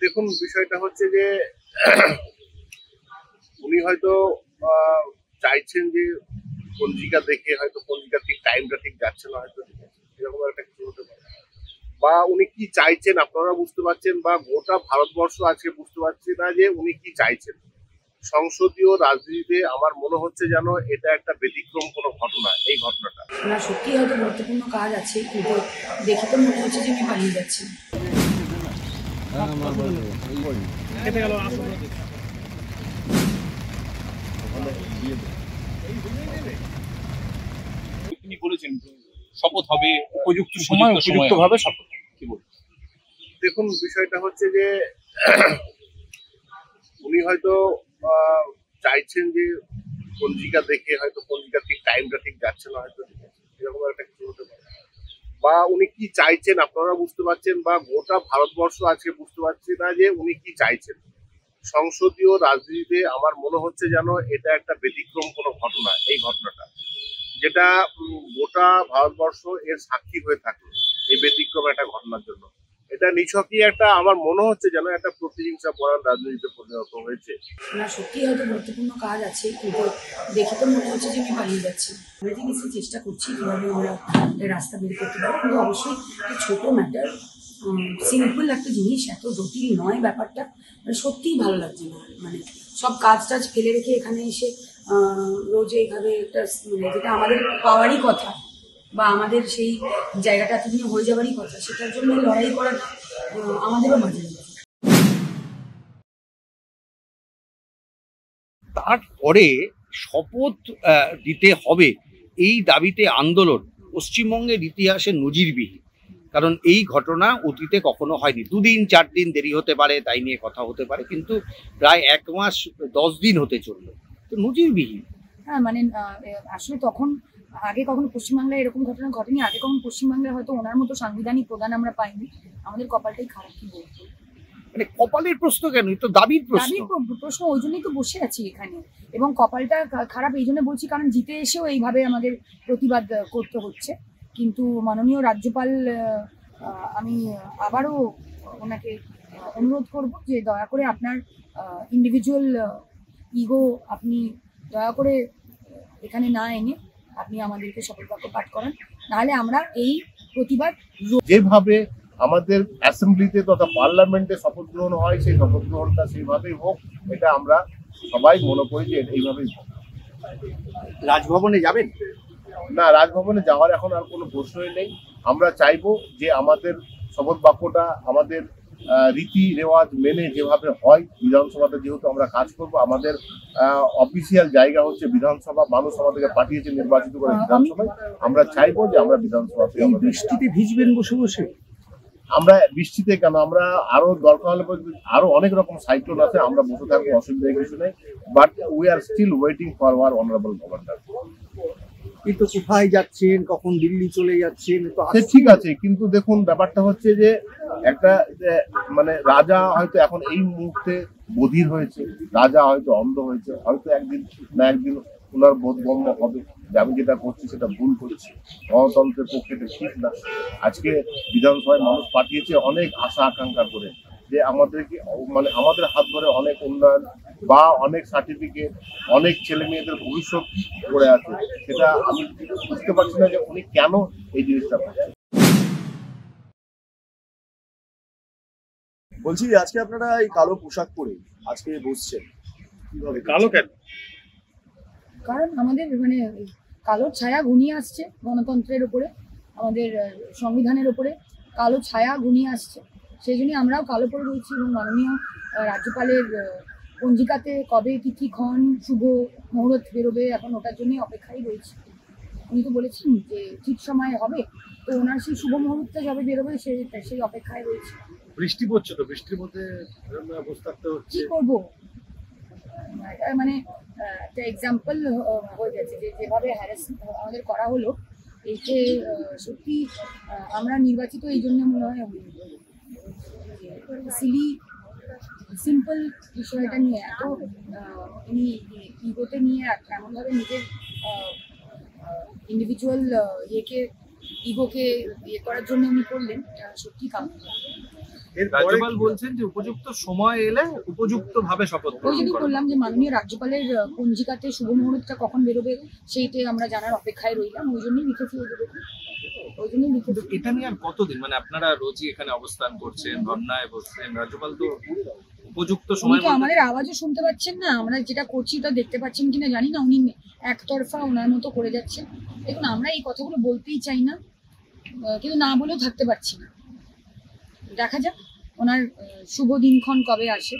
দেখুন, বিষয়টা হচ্ছে যে উনি হয়তো চাইছেন যে পঞ্জিকা দেখে হয়তো পঞ্জিকা ঠিক টাইমটা ঠিক যাচ্ছে না, হয়তো এরকম একটা কিছু হতে পারে। বা উনি কি চাইছেন আপনারা বুঝতে পারছেন, বা গোটা ভারতবর্ষ আজকে বুঝতে পারছে না যে উনি কি চাইছেন। সংসদীয় রাজনীতিতে আমার মনে হচ্ছে যেন এটা একটা ব্যতিক্রম কোনো ঘটনা, এই ঘটনাটা। না, সত্যি হয়তো গুরুত্বপূর্ণ কাজ আছে, কিন্তু দেখে তো মনে হচ্ছে যে আমি পালিয়ে যাচ্ছি। তিনি বলেছেন শপথ হবে উপযুক্ত সময়, উপযুক্তভাবে শপথ। কি বলবেন? দেখুন, বিষয়টা হচ্ছে যে উনি হয়তো চাইছেন যে পঞ্জিকা দেখে হয়তো পঞ্জিকা ঠিক টাইমটা ঠিক যাচ্ছে না, হয়তো এরকম একটা কিছু হতে পারে। বা উনি কি চাইছেন আপনারা বুঝতে পারছেন, বা গোটা ভারতবর্ষ আজকে বুঝতে পারছে না যে উনি কি চাইছেন। সংসদীয় রাজনীতিতে আমার মনে হচ্ছে যেন এটা একটা ব্যতিক্রম কোনো ঘটনা, এই ঘটনাটা, যেটা গোটা ভারতবর্ষ এর সাক্ষী হয়ে থাকে এই ব্যতিক্রম একটা ঘটনার জন্য। এটা নিছকই একটা আমার মনে হচ্ছে যেন একটা প্রতিহিংসা পরায়ণ রাজনীতিতে পরিণত হয়েছে। না, সত্যি হয়তো গুরুত্বপূর্ণ কাজ আছে, কিন্তু দেখে তো মনে হচ্ছে যে আমি পালিয়ে যাচ্ছি। আমরা যে কিছু চেষ্টা করছি কীভাবে আমরা এই রাস্তা বের করতে পারি, কিন্তু অবশ্যই একটা ছোটো ম্যাটার, সিম্পল একটা জিনিস, এত জটিল নয় ব্যাপারটা। মানে সত্যিই ভালো লাগছে না, মানে সব কাজ টাজ ফেলে রেখে এখানে এসে রোজ এইভাবে একটা মানে যেটা আমাদের পাওয়ারই কথা, বা আমাদের সেই জায়গাটা এতদিনে হয়ে যাওয়ারই কথা, সেটার জন্য লড়াই করার আমাদেরও মাঝে লাগে। তারপরে শপথ দিতে হবে, এই দাবিতে আন্দোলন পশ্চিমবঙ্গের ইতিহাসে নজিরবিহীন। কারণ এই ঘটনা অতীতে কখনো হয়নি। 2 দিন 4 দিন দেরি হতে পারে, তাই নিয়ে কথা হতে পারে, কিন্তু প্রায় 1 মাস 10 দিন হতে চলল, তো নজিরবিহীন। হ্যাঁ, মানে আসলে তখন আগে কখনো পশ্চিমবাংলায় এরকম ঘটনা ঘটেনি। আগে কখনো পশ্চিমবাংলায় হয়তো ওনার মতো সাংবিধানিক প্রধান আমরা পাইনি। আমাদের কপালটাই খারাপ, কি বলবো। মানে কপালের প্রশ্ন কেন, তো দাবির প্রশ্ন। দাবির প্রশ্ন, ওই জন্যই তো বসে আছি এখানে। এবং কপালটা খারাপ এই জন্য বলছি, কারণ জিতে এসেও এইভাবে আমাদের প্রতিবাদ করতে হচ্ছে। কিন্তু মাননীয় রাজ্যপাল, আমি আবারও ওনাকে অনুরোধ করব যে দয়া করে আপনার ইন্ডিভিজুয়াল ইগো আপনি দয়া করে এখানে না এনে আপনি আমাদেরকে শপথ বাক্য পাঠ করান, নাহলে আমরা এই প্রতিবাদ যেভাবে আমাদের অ্যাসেম্বলিতে তথা পার্লামেন্টে শপথ গ্রহণ হয়, সেই শপথ গ্রহণটা সেইভাবেই হোক, এটা আমরা সবাই মনে করি যে এইভাবেই হোক। রাজভবনে যাবেন? না, রাজভবনে যাওয়ার এখন আর কোনো প্রশ্নই নেই। আমরা চাইবো যে আমাদের শপথ বাক্যটা আমাদের রীতি রেওয়াজ মেনে যেভাবে হয়, বিধানসভাতে যেহেতু আমরা কাজ করব, আমাদের অফিসিয়াল জায়গা হচ্ছে বিধানসভা, মানুষ আমাদেরকে পাঠিয়েছে নির্বাচিত করে বিধানসভায়, আমরা চাইবো যে আমরা বিধানসভাতে। বৃষ্টিতে ভিজবেন বসে বসে? আমরা বৃষ্টিতে কেন, আমরা আরো দরকার হলে আরো অনেক রকম সাইক্লোন আছে, আমরা বসে থাকবো, অসুবিধা কিছু নেই। But we are still waiting for our honourable governor. কিন্তু কোথায় যাচ্ছেন, কখন দিল্লি চলে যাচ্ছেন, তো ঠিক আছে, কিন্তু দেখুন ব্যাপারটা হচ্ছে যে একটা মানে রাজা হয়তো এখন এই মুহূর্তে বধির হয়েছে, রাজা হয়তো অন্ধ হয়েছে, হয়তো একদিন না একদিন ওনার বোধগম্য হবে যে আমি যেটা করছি সেটা ভুল করছি, গণতন্ত্রের পক্ষে এটা ঠিক না। আজকে বিধানসভায় মানুষ পাঠিয়েছে অনেক আশা আকাঙ্ক্ষা করে যে আমাদেরকে মানে আমাদের হাত ধরে অনেক উন্নয়ন বা অনেক সার্টিফিকেট, অনেক ছেলে মেয়েদের ভবিষ্যৎ পড়ে আছে, সেটা আমি বুঝতে পারছি না যে উনি কেন এই জিনিসটা করছেন। বলছি, আজকে আপনারা এই কালো পোশাক পরে আজকে বসছেন, কিভাবে? কালো কেন? কারণ আমাদের মানে কালো ছায়া ঘনিয়ে আসছে গণতন্ত্রের উপরে, আমাদের সংবিধানের উপরে কালো ছায়া ঘনিয়ে আসছে, সেই জন্যই আমরাও কালো পরে রয়েছি। এবং মাননীয় রাজ্যপালের পঞ্জিকাতে কবে তিথিক্ষণ শুভ মুহূর্ত বেরোবে, এখন ওটার জন্যই অপেক্ষায় রয়েছি। উনি তো বলেছেন যে ঠিক সময় হবে, তো ওনার সেই শুভ মুহূর্তে যবে বেরোবে সেই অপেক্ষায় রয়েছে। বৃষ্টি পড়ছে, তো বৃষ্টির মধ্যে বসে থাকতে হচ্ছে, কি করবো? মানে একটা এক্সাম্পল হয়ে যাচ্ছে যে যেভাবে হ্যারাস আমাদের করা হলো, এইকে সত্যি আমরা নির্বাচিত এই জন্য মনে হয় সিলি সিম্পল বিষয়টা নিয়ে এত উনি ইগোতে নিয়ে এমনভাবে নিজের ইন্ডিভিজুয়াল ইয়েকে ইগোকে ইয়ে করার জন্য উনি করলেন, সত্যি কাম্য। রাজ্যপাল বলছেন যে উপযুক্ত সময় এলে উপযুক্ত ভাবে শপথ ওই গ্রহণ জন্যই করা। বললাম যে মাননীয় রাজ্যপালের পঞ্জিকাতে শুভ মুহূর্তটা কখন বেরোবে সেইটা আমরা জানার অপেক্ষায় রইলাম, ওই জন্যই লিখেছি। ওই জন্যই কিন্তু লিখেছি। এটা নিয়ে আর কতদিন, মানে আপনারা রোজই এখানে অবস্থান করছেন, ধর্নায় বসছেন, রাজ্যপাল তো উপযুক্ত উনি সময় তো আমাদের আওয়াজও শুনতে পাচ্ছেন না, আমরা যেটা করছি ওটা দেখতে পাচ্ছেন কিনা জানি না, উনি একতরফা ওনার মতো করে যাচ্ছেন। দেখুন, আমরা এই কথাগুলো বলতেই চাই না, কিন্তু না বলেও থাকতে পারছি না। দেখা যাক ওনার শুভ দিনক্ষণ কবে আসে।